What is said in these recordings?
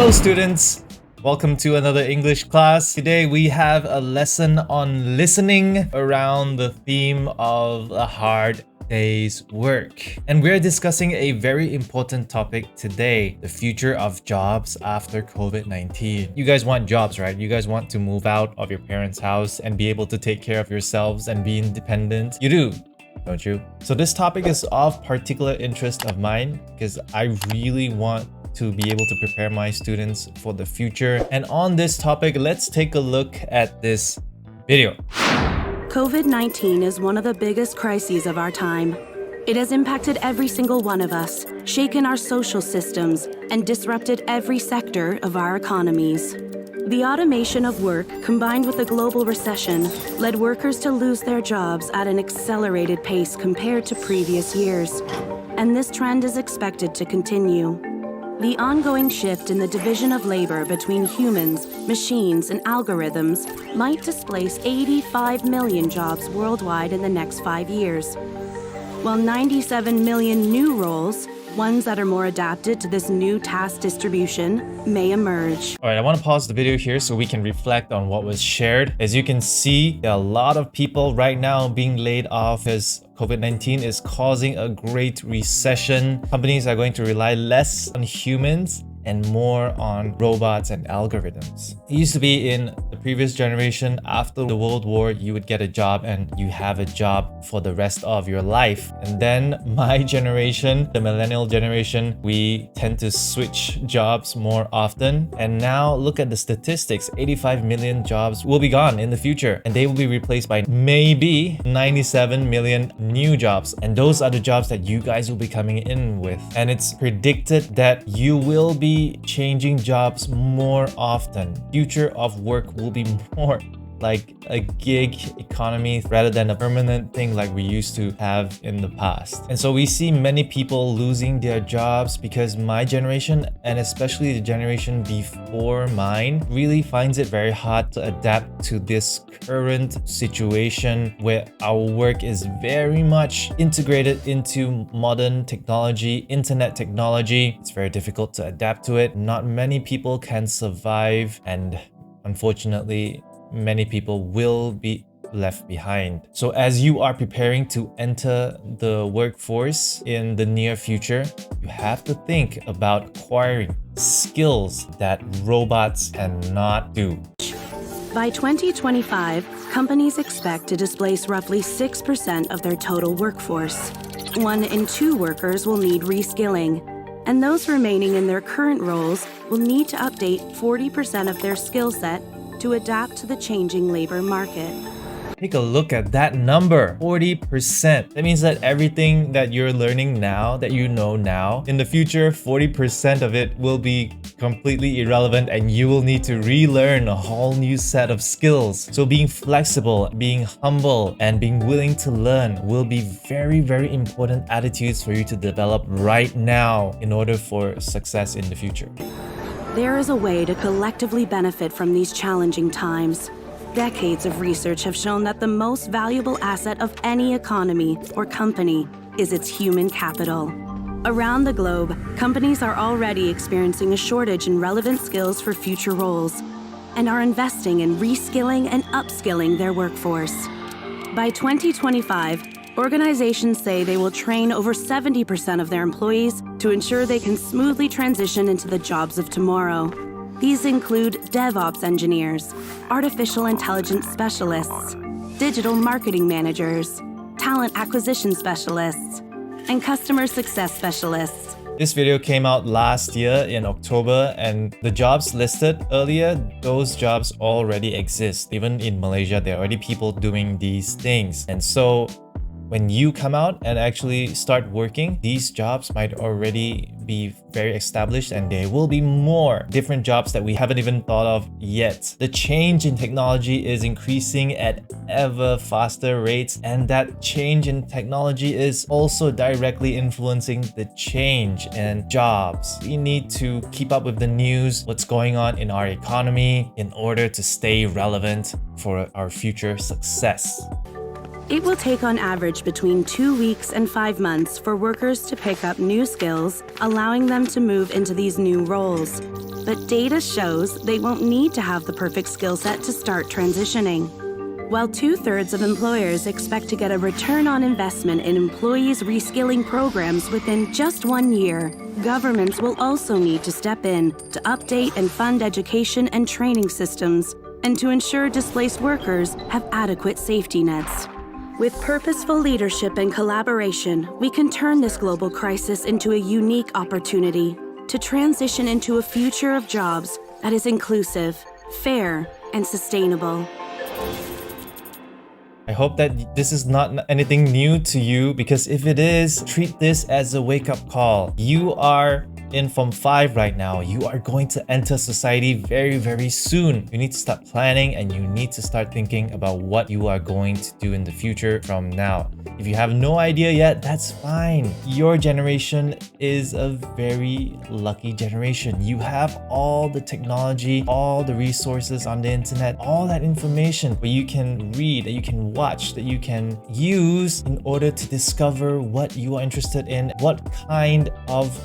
Hello students, welcome to another English class. Today we have a lesson on listening around the theme of a hard day's work. And we're discussing a very important topic today, the future of jobs after COVID-19. You guys want jobs, right? You guys want to move out of your parents' house and be able to take care of yourselves and be independent. You do, don't you? So this topic is of particular interest of mine because I really want to be able to prepare my students for the future. And on this topic, let's take a look at this video. COVID-19 is one of the biggest crises of our time. It has impacted every single one of us, shaken our social systems, and disrupted every sector of our economies. The automation of work, combined with a global recession, led workers to lose their jobs at an accelerated pace compared to previous years. And this trend is expected to continue. The ongoing shift in the division of labor between humans, machines, and algorithms might displace 85 million jobs worldwide in the next 5 years, while 97 million new roles, ones that are more adapted to this new task distribution, may emerge. All right, I want to pause the video here so we can reflect on what was shared. As you can see, there are a lot of people right now being laid off as COVID-19 is causing a great recession. Companies are going to rely less on humans and more on robots and algorithms. It used to be in the previous generation, after the World War, you would get a job and you have a job for the rest of your life. And then my generation, the millennial generation, we tend to switch jobs more often. And now look at the statistics, 85 million jobs will be gone in the future and they will be replaced by maybe 97 million new jobs. And those are the jobs that you guys will be coming in with. And it's predicted that you will be changing jobs more often. Future of work will be more like a gig economy rather than a permanent thing like we used to have in the past. And so we see many people losing their jobs because my generation, and especially the generation before mine, really finds it very hard to adapt to this current situation where our work is very much integrated into modern technology, internet technology. It's very difficult to adapt to it. Not many people can survive, and unfortunately, many people will be left behind. So as you are preparing to enter the workforce in the near future, you have to think about acquiring skills that robots cannot do. By 2025, companies expect to displace roughly 6% of their total workforce. 1 in 2 workers will need reskilling, and those remaining in their current roles will need to update 40% of their skill set to adapt to the changing labor market. Take a look at that number, 40%. That means that everything that you're learning now, that you know now, in the future, 40% of it will be completely irrelevant and you will need to relearn a whole new set of skills. So being flexible, being humble, and being willing to learn will be very, very important attitudes for you to develop right now in order for success in the future. There is a way to collectively benefit from these challenging times. Decades of research have shown that the most valuable asset of any economy or company is its human capital. Around the globe, companies are already experiencing a shortage in relevant skills for future roles and are investing in reskilling and upskilling their workforce. By 2025, organizations say they will train over 70% of their employees to ensure they can smoothly transition into the jobs of tomorrow. These include DevOps engineers, artificial intelligence specialists, digital marketing managers, talent acquisition specialists, and customer success specialists. This video came out last year in October, and the jobs listed earlier, those jobs already exist. Even in Malaysia, there are already people doing these things. And so when you come out and actually start working, these jobs might already be very established and there will be more different jobs that we haven't even thought of yet. The change in technology is increasing at ever faster rates, and that change in technology is also directly influencing the change in jobs. We need to keep up with the news, what's going on in our economy in order to stay relevant for our future success. It will take on average between 2 weeks and 5 months for workers to pick up new skills, allowing them to move into these new roles. but data shows they won't need to have the perfect skill set to start transitioning. While 2/3 of employers expect to get a return on investment in employees' reskilling programs within just 1 year, governments will also need to step in to update and fund education and training systems and to ensure displaced workers have adequate safety nets. With purposeful leadership and collaboration, we can turn this global crisis into a unique opportunity to transition into a future of jobs that is inclusive, fair, and sustainable. I hope that this is not anything new to you, because if it is, treat this as a wake-up call. You are in Form 5 right now. You are going to enter society very, very soon. You need to start planning and you need to start thinking about what you are going to do in the future from now. If you have no idea yet, that's fine. Your generation is a very lucky generation. You have all the technology, all the resources on the internet, all that information where you can read, that you can watch, that you can use in order to discover what you are interested in, what kind of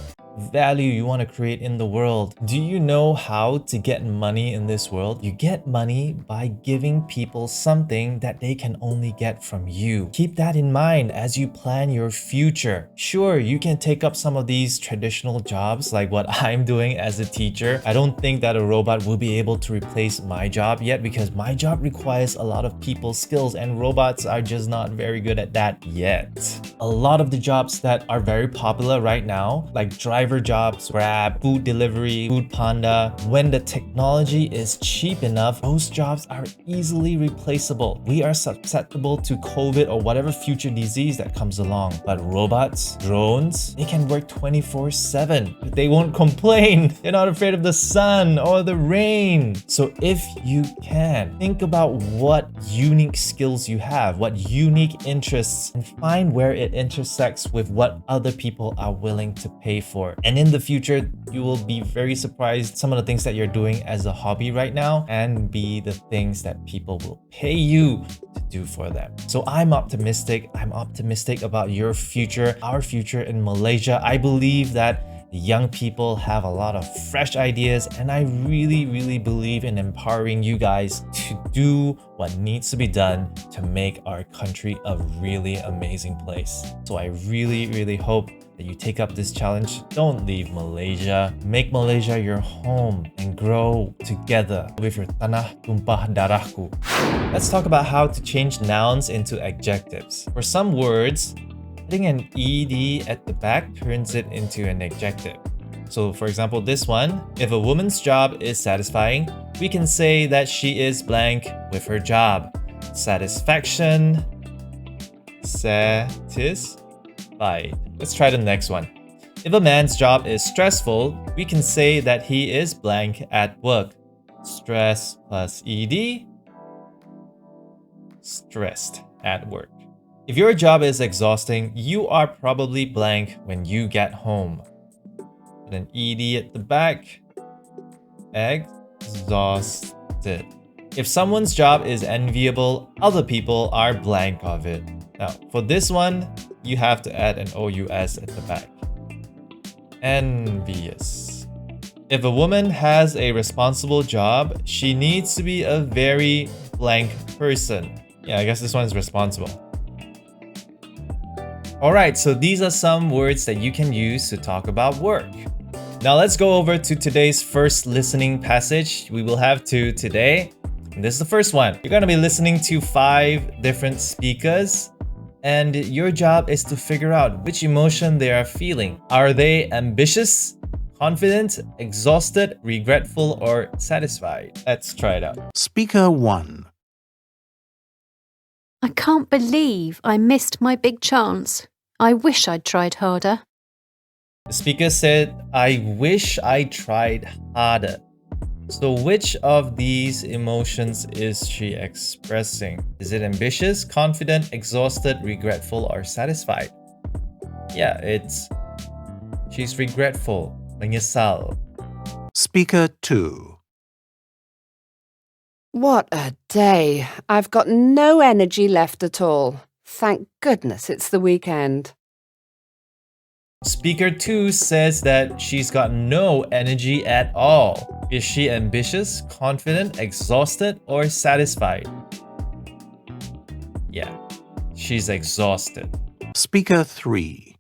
value you want to create in the world. Do you know how to get money in this world? You get money by giving people something that they can only get from you. Keep that in mind as you plan your future. Sure, you can take up some of these traditional jobs like what I'm doing as a teacher. I don't think that a robot will be able to replace my job yet, because my job requires a lot of people skills and robots are just not very good at that yet. A lot of the jobs that are very popular right now, like driver jobs, Grab, food delivery, Food Panda, when the technology is cheap enough, those jobs are easily replaceable. We are susceptible to COVID or whatever future disease that comes along. But robots, drones, they can work 24/7. They won't complain. They're not afraid of the sun or the rain. So if you can, think about what unique skills you have, what unique interests, and find where it intersects with what other people are willing to pay for. And in the future, you will be very surprised some of the things that you're doing as a hobby right now and be the things that people will pay you to do for them. So I'm optimistic. I'm optimistic about your future, our future in Malaysia. I believe that young people have a lot of fresh ideas, and I really, really believe in empowering you guys to do what needs to be done to make our country a really amazing place. So I really, really hope that you take up this challenge. Don't leave Malaysia. Make Malaysia your home and grow together with your tanah tumpah darahku. Let's talk about how to change nouns into adjectives. For some words, putting an ed at the back turns it into an adjective. So for example, this one, if a woman's job is satisfying, we can say that she is blank with her job. Satisfaction, satisfied. Let's try the next one. If a man's job is stressful, we can say that he is blank at work. Stress plus ed, stressed at work. If your job is exhausting, you are probably blank when you get home. Put an ed at the back, exhausted. If someone's job is enviable, other people are blank of it. Now, for this one, you have to add an OUS at the back. Envious. If a woman has a responsible job, she needs to be a very blank person. Yeah, I guess this one is responsible. Alright, so these are some words that you can use to talk about work. Now let's go over to today's first listening passage. We will have two today. And this is the first one. You're going to be listening to 5 different speakers, and your job is to figure out which emotion they are feeling. Are they ambitious, confident, exhausted, regretful, or satisfied? Let's try it out. Speaker 1. I can't believe I missed my big chance. I wish I'd tried harder. The speaker said, I wish I tried harder. So which of these emotions is she expressing? Is it ambitious, confident, exhausted, regretful, or satisfied? Yeah, she's regretful, menyesal. Speaker 2. What a day. I've got no energy left at all. Thank goodness it's the weekend. Speaker 2 says that she's got no energy at all. Is she ambitious, confident, exhausted, or satisfied? Yeah, she's exhausted. Speaker 3.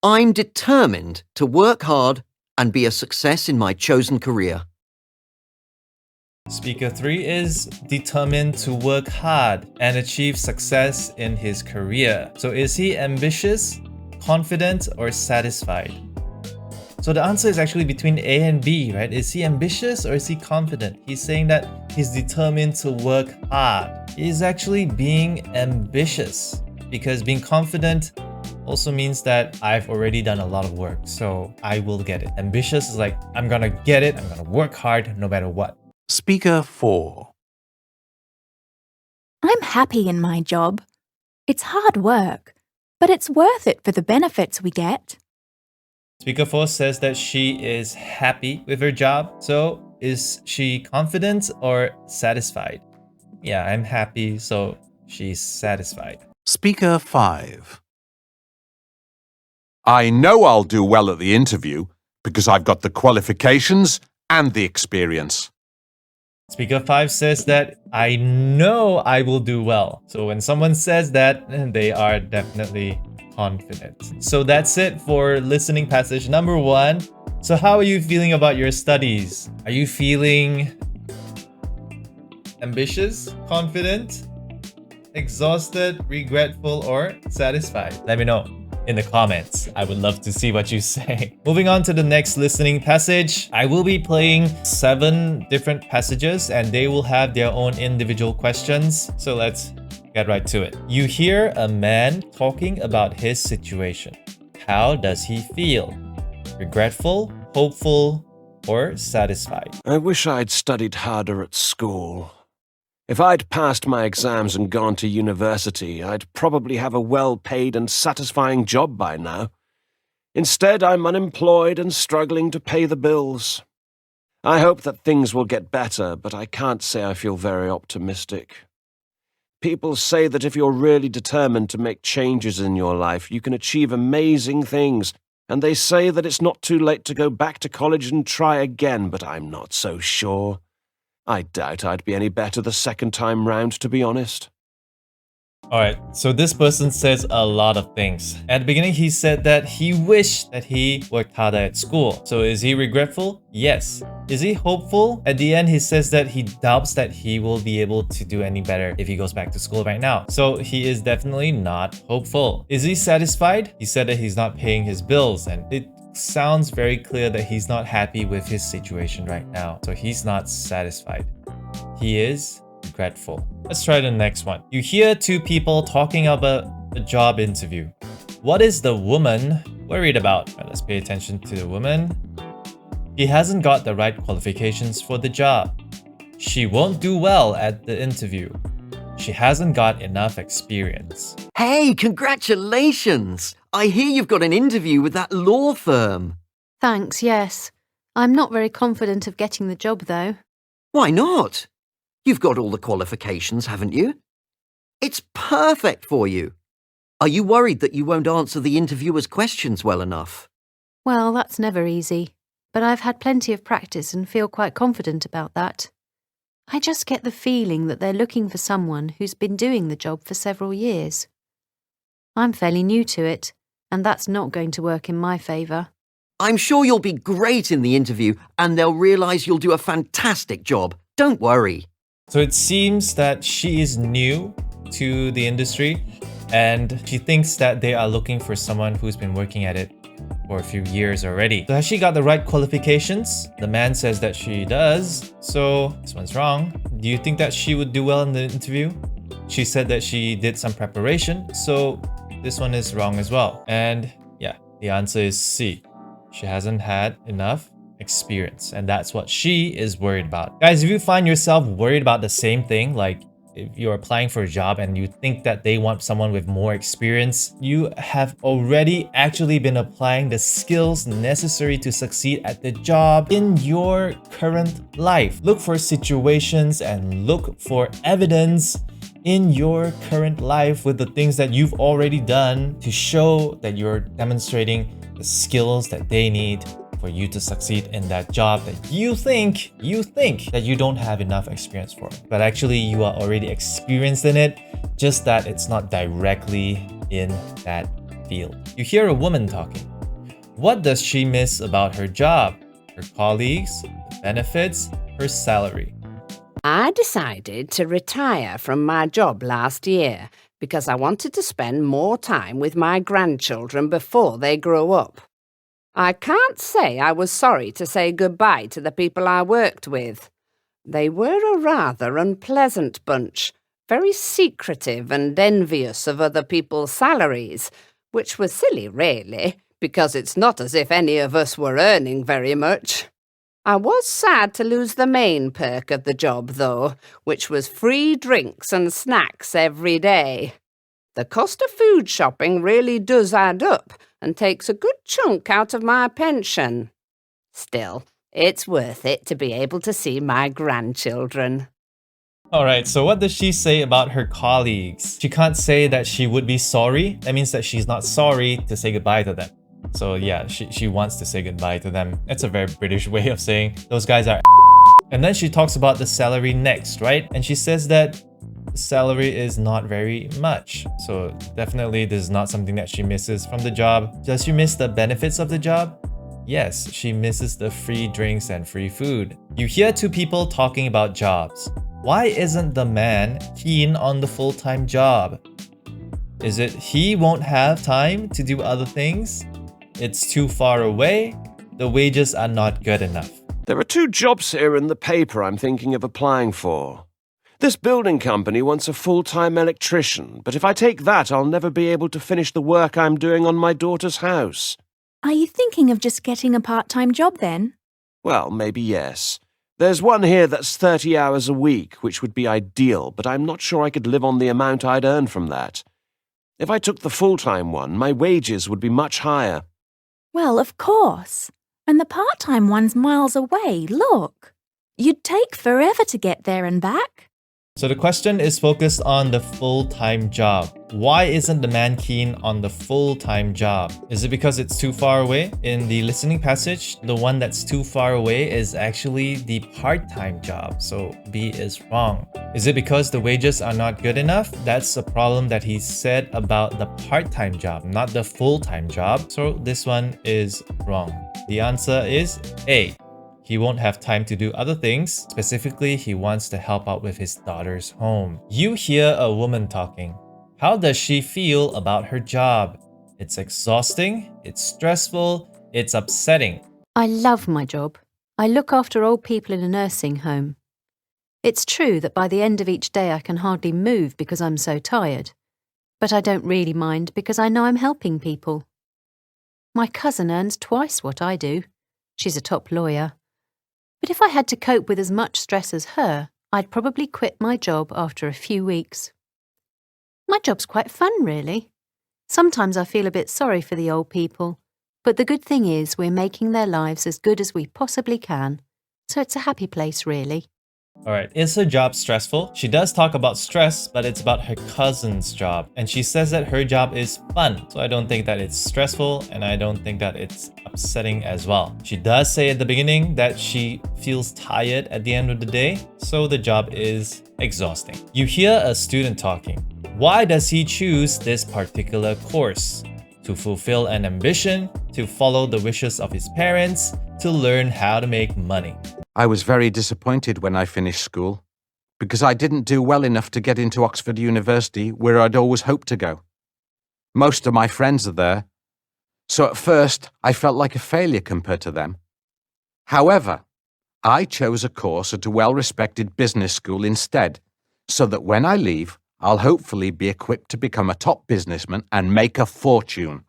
I'm determined to work hard and be a success in my chosen career. Speaker 3 is determined to work hard and achieve success in his career. So is he ambitious, confident, or satisfied? So the answer is actually between A and B, right? Is he ambitious or is he confident? He's saying that he's determined to work hard. He's actually being ambitious, because being confident also means that I've already done a lot of work, so I will get it. Ambitious is like, I'm gonna get it, I'm gonna work hard no matter what. Speaker 4. I'm happy in my job. It's hard work, but it's worth it for the benefits we get. Speaker 4 says that she is happy with her job. So is she confident or satisfied? Yeah, I'm happy, so she's satisfied. Speaker 5. I know I'll do well at the interview because I've got the qualifications and the experience. Speaker 5 says that I know I will do well. So when someone says that, they are definitely confident. So that's it for listening passage number 1. So how are you feeling about your studies? Are you feeling ambitious, confident, exhausted, regretful, or satisfied? Let me know in the comments. I would love to see what you say. Moving on to the next listening passage, I will be playing 7 different passages and they will have their own individual questions. So let's get right to it. You hear a man talking about his situation. How does he feel? Regretful, hopeful, or satisfied? I wish I'd studied harder at school. If I'd passed my exams and gone to university, I'd probably have a well-paid and satisfying job by now. Instead, I'm unemployed and struggling to pay the bills. I hope that things will get better, but I can't say I feel very optimistic. People say that if you're really determined to make changes in your life, you can achieve amazing things, and they say that it's not too late to go back to college and try again, but I'm not so sure. I doubt I'd be any better the second time round, to be honest. Alright, so this person says a lot of things. At the beginning, he said that he wished that he worked harder at school. So is he regretful? Yes. Is he hopeful? At the end, he says that he doubts that he will be able to do any better if he goes back to school right now. So he is definitely not hopeful. Is he satisfied? He said that he's not paying his bills, and it sounds very clear that he's not happy with his situation right now. So he's not satisfied. He is regretful. Let's try the next one. You hear 2 people talking about a job interview. What is the woman worried about? Right, let's pay attention to the woman. He hasn't got the right qualifications for the job. She won't do well at the interview. She hasn't got enough experience. Hey, congratulations! I hear you've got an interview with that law firm. Thanks, yes. I'm not very confident of getting the job, though. Why not? You've got all the qualifications, haven't you? It's perfect for you. Are you worried that you won't answer the interviewer's questions well enough? Well, that's never easy, but I've had plenty of practice and feel quite confident about that. I just get the feeling that they're looking for someone who's been doing the job for several years. I'm fairly new to it, and that's not going to work in my favour. I'm sure you'll be great in the interview and they'll realise you'll do a fantastic job. Don't worry. So it seems that she is new to the industry and she thinks that they are looking for someone who's been working at it for a few years already. So has she got the right qualifications? The man says that she does, so this one's wrong. Do you think that she would do well in the interview? She said that she did some preparation, so this one is wrong as well. And yeah, the answer is C. She hasn't had enough experience, and that's what she is worried about. Guys, if you find yourself worried about the same thing, like if you're applying for a job and you think that they want someone with more experience, you have already actually been applying the skills necessary to succeed at the job in your current life. Look for situations and look for evidence in your current life with the things that you've already done to show that you're demonstrating the skills that they need for you to succeed in that job that you think that you don't have enough experience for. But actually you are already experienced in it, just that it's not directly in that field. You hear a woman talking. What does she miss about her job? Her colleagues, the benefits, her salary. I decided to retire from my job last year because I wanted to spend more time with my grandchildren before they grow up. I can't say I was sorry to say goodbye to the people I worked with. They were a rather unpleasant bunch, very secretive and envious of other people's salaries, which was silly really, because it's not as if any of us were earning very much. I was sad to lose the main perk of the job, though, which was free drinks and snacks every day. The cost of food shopping really does add up and takes a good chunk out of my pension. Still, it's worth it to be able to see my grandchildren. Alright, so what does she say about her colleagues? She can't say that she would be sorry. That means that she's not sorry to say goodbye to them. So yeah, she wants to say goodbye to them. It's a very British way of saying those guys are And then she talks about the salary next, right? And she says that the salary is not very much. So definitely this is not something that she misses from the job. Does she miss the benefits of the job? Yes, she misses the free drinks and free food. You hear two people talking about jobs. Why isn't the man keen on the full-time job? Is it he won't have time to do other things? It's too far away? The wages are not good enough. There are 2 jobs here in the paper I'm thinking of applying for. This building company wants a full-time electrician, but if I take that, I'll never be able to finish the work I'm doing on my daughter's house. Are you thinking of just getting a part-time job then? Well, maybe yes. There's one here that's 30 hours a week, which would be ideal, but I'm not sure I could live on the amount I'd earn from that. If I took the full-time one, my wages would be much higher. Well, of course. And the part-time one's miles away, look. You'd take forever to get there and back. So the question is focused on the full-time job. Why isn't the man keen on the full-time job? Is it because it's too far away? In the listening passage, the one that's too far away is actually the part-time job. So B is wrong. Is it because the wages are not good enough? That's a problem that he said about the part-time job, not the full-time job. So this one is wrong. The answer is A. He won't have time to do other things. Specifically, he wants to help out with his daughter's home. You hear a woman talking. How does she feel about her job? It's exhausting, it's stressful, it's upsetting. I love my job. I look after old people in a nursing home. It's true that by the end of each day I can hardly move because I'm so tired. But I don't really mind because I know I'm helping people. My cousin earns twice what I do. She's a top lawyer. But if I had to cope with as much stress as her, I'd probably quit my job after a few weeks. My job's quite fun, really. Sometimes I feel a bit sorry for the old people, but the good thing is we're making their lives as good as we possibly can. So it's a happy place, really. Alright, is her job stressful? She does talk about stress, but it's about her cousin's job. And she says that her job is fun. So I don't think that it's stressful, and I don't think that it's upsetting as well. She does say at the beginning that she feels tired at the end of the day, so the job is exhausting. You hear a student talking. Why does he choose this particular course? To fulfill an ambition, to follow the wishes of his parents, to learn how to make money. I was very disappointed when I finished school, because I didn't do well enough to get into Oxford University, where I'd always hoped to go. Most of my friends are there, so at first I felt like a failure compared to them. However, I chose a course at a well-respected business school instead, so that when I leave, I'll hopefully be equipped to become a top businessman and make a fortune.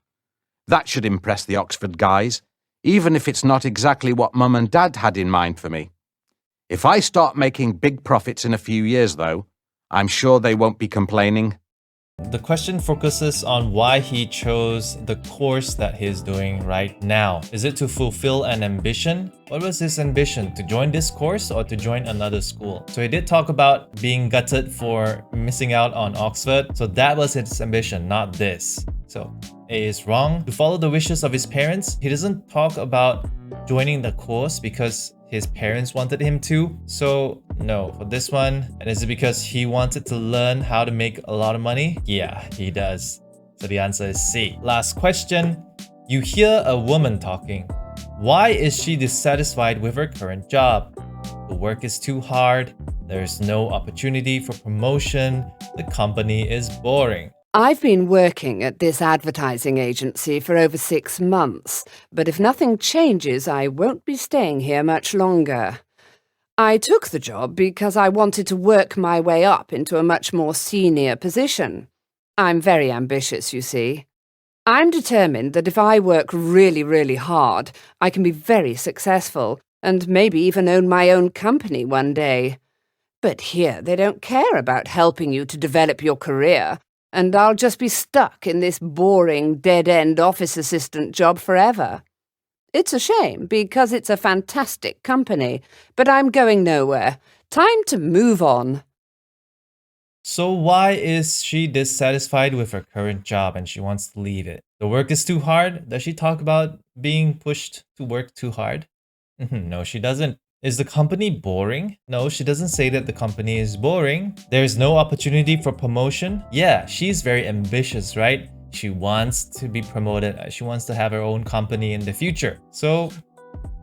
That should impress the Oxford guys, even if it's not exactly what Mum and Dad had in mind for me. If I start making big profits in a few years, though, I'm sure they won't be complaining. The question focuses on why he chose the course that he's doing right now. Is it to fulfill an ambition? What was his ambition? To join this course or to join another school? So he did talk about being gutted for missing out on Oxford. So that was his ambition, not this. So A is wrong. To follow the wishes of his parents, he doesn't talk about joining the course because his parents wanted him to. So no, for this one. And is it because he wanted to learn how to make a lot of money? Yeah, he does. So the answer is C. Last question. You hear a woman talking. Why is she dissatisfied with her current job? The work is too hard. There is no opportunity for promotion. The company is boring. I've been working at this advertising agency for over 6 months, but if nothing changes, I won't be staying here much longer. I took the job because I wanted to work my way up into a much more senior position. I'm very ambitious, you see. I'm determined that if I work really, really hard, I can be very successful and maybe even own my own company one day. But here they don't care about helping you to develop your career, and I'll just be stuck in this boring, dead-end office assistant job forever. It's a shame, because it's a fantastic company, but I'm going nowhere. Time to move on. So why is she dissatisfied with her current job and she wants to leave it? The work is too hard? Does she talk about being pushed to work too hard? No, she doesn't. Is the company boring? No, she doesn't say that the company is boring. There's no opportunity for promotion. Yeah, she's very ambitious, right? She wants to be promoted. She wants to have her own company in the future. So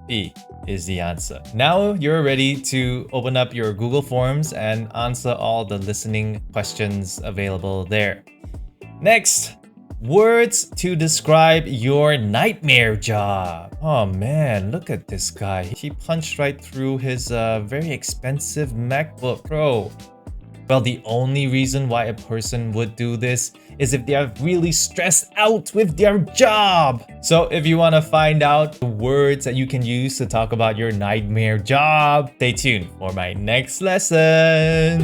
B is the answer. Now you're ready to open up your Google Forms and answer all the listening questions available there. Next, words to describe your nightmare job. Oh man, look at this guy. He punched right through his very expensive MacBook Pro. Well, the only reason why a person would do this is if they are really stressed out with their job. So if you want to find out the words that you can use to talk about your nightmare job, stay tuned for my next lesson.